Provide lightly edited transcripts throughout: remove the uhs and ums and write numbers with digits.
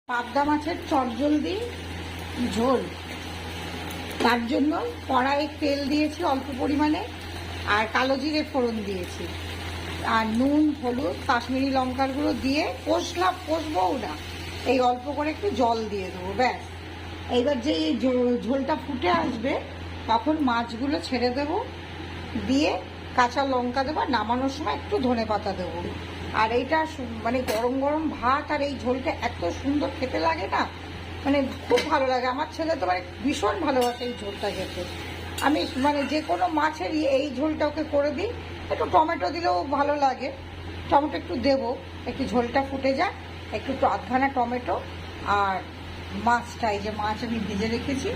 পাবদা মাছের চটজলদি ঝোল। তার জন্য কড়াইয়ে তেল দিয়েছি অল্প পরিমাণে, আর কালো জিরে ফোড়ন দিয়েছি, আর নুন, হলুদ, কাশ্মীরি লঙ্কার গুঁড়ো দিয়ে কষবও না, এই অল্প করে একটু জল দিয়ে দেবো, ব্যাস। এইবার যে এই ঝোলটা ফুটে আসবে তখন মাছগুলো ছেড়ে দেবো, দিয়ে কাঁচা লঙ্কা দেবো, আর নামানোর সময় একটু ধনেপাতা দেবো। আর এইটা মানে গরম গরম ভাত আর এই ঝোলটা এত সুন্দর খেতে লাগে না, মানে খুব ভালো লাগে। আমার ছেলে তো মানে ভীষণ ভালোবাসে এই ঝোলটা খেতে। আমি মানে যে কোনো মাছেরই এই ঝোলটা ওকে করে দিই। একটু টমেটো দিলেও ভালো লাগে, টমেটো একটু দেবো, একটু ঝোলটা ফুটে যায়, একটু আধখানা টমেটো আর মাছটা, এই যে মাছ আমি ভিজে রেখেছি,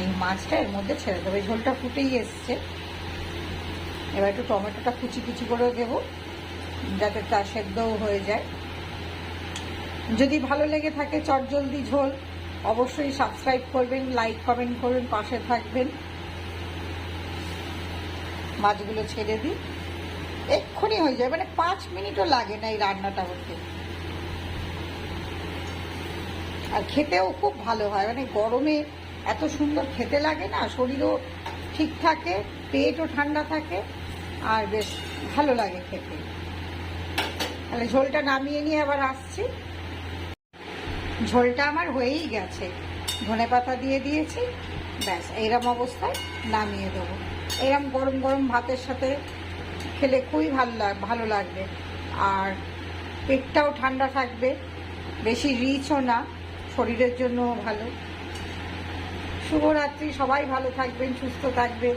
এই মাছটা এর মধ্যে ছেড়ে দেবো। এই ঝোলটা ফুটেই এসছে, এবার একটু টমেটোটা কুচি কুচি করে দেবো যাতে তা সেদ্ধও হয়ে যায়। যদি ভালো লেগে থাকে চটজলদি ঝোল, অবশ্যই সাবস্ক্রাইব করবেন, লাইক কমেন্ট করবেন, পাশে থাকবেন। মাছগুলো ছেড়ে দিই, এক্ষুনি হয়ে যায়, মানে 5 মিনিটও লাগে না এই রান্নাটা হতে। আর খেতেও খুব ভালো হয়, মানে গরমে এত সুন্দর খেতে লাগে না, শরীরও ঠিক থাকে, পেটও ঠান্ডা থাকে, আর বেশ ভালো লাগে খেতে। তাহলে ঝোলটা নামিয়ে নিয়ে আবার আসছি। ঝোলটা আমার হয়েই গেছে, ধনেপাতা দিয়ে দিয়েছি, ব্যাস। এইরকম অবস্থায় নামিয়ে দেবো। এরকম গরম গরম ভাতের সাথে খেলে খুবই ভালো লাগবে, আর পেটটাও ঠান্ডা থাকবে, বেশি রিচও না, শরীরের জন্যও ভালো। শুভরাত্রি, সবাই ভালো থাকবেন, সুস্থ থাকবেন।